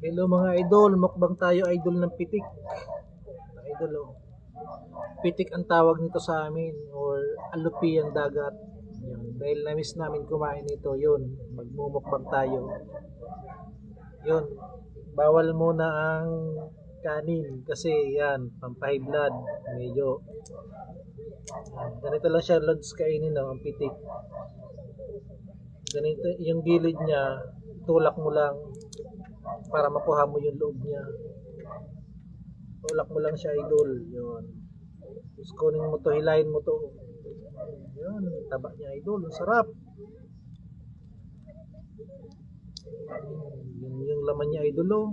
Hello mga idol, mukbang tayo idol ng pitik. Idol oh. Pitik ang tawag nito sa amin or alupi ang dagat. Yun. Dahil na-miss namin kumain nito, yun. Magmumukbang tayo. Yun. Bawal muna ang kanin kasi yan, pampahigh blood. Medyo ganito lang siya lods kainin no, ang pitik. Ganito yung gilid niya, tulak mo lang para makuha mo yung loob niya. Tulak mo lang siya idol, yun. Tapos kunin mo to, hilahin mo to. Yun, taba niya idol, ang sarap. Yun yung laman niya idol oh.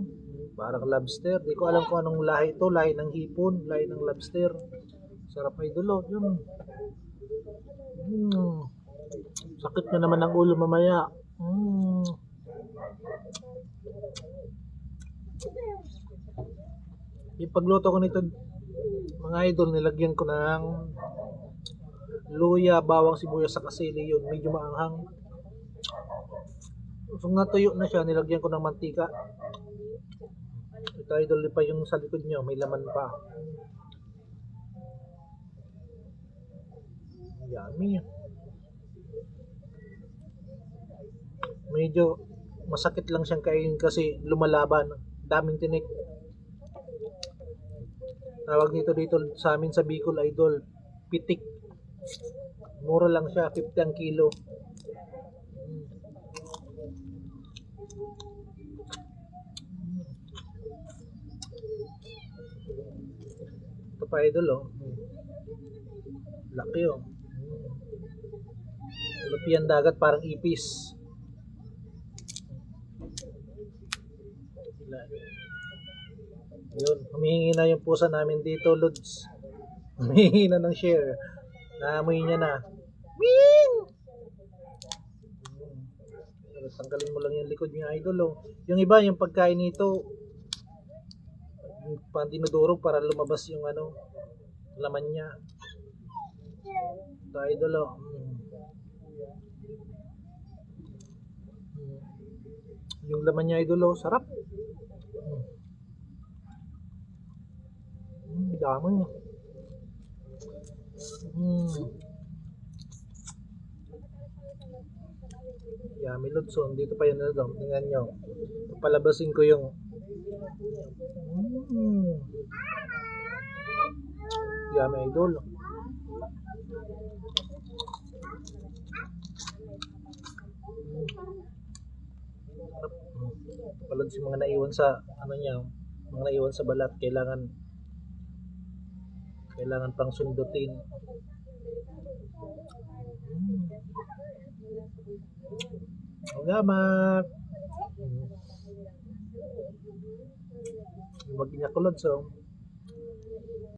Parang lobster, di ko alam kung anong lahi to, lahi ng hipon, lahi ng lobster. Sarap idol oh, yun. Sakit na naman ang ulo mamaya. Yung pagluto ko nito mga idol, nilagyan ko ng luya, bawang, sibuyas sa kasili, yun medyo maanghang. So natuyo na siya, nilagyan ko ng mantika. Ito idol pa yung sa likod nyo, may laman pa. Yummy. Medyo masakit lang siyang kainin kasi lumalaban, daming tinik. Tawag nito dito sa amin sa Bicol idol, pitik. Mura lang siya, 50 ang kilo. Ito pa idol oh. Laki oh. Lupian dagat parang ipis. Yun, humihingi na yung pusa namin dito, Lods. Humihingi na ng share. Naamoy niya na. Wing! Tanggalin mo lang yung likod niya, idol. Oh. Yung iba, yung pagkain nito, yung pandinudurog para lumabas yung ano, laman niya. Ito, idol. Oh. Yung laman niya, idol. Oh. Sarap. Dami. Yummy Lodson. Dito pa yun na doon. Tingnan nyo. Palabasin ko yung yummy idol. Palad si mga naiwan sa ano niya, mga naiwan sa balat, kailangan pang sundutin. Salamat. Maging ako Lodson.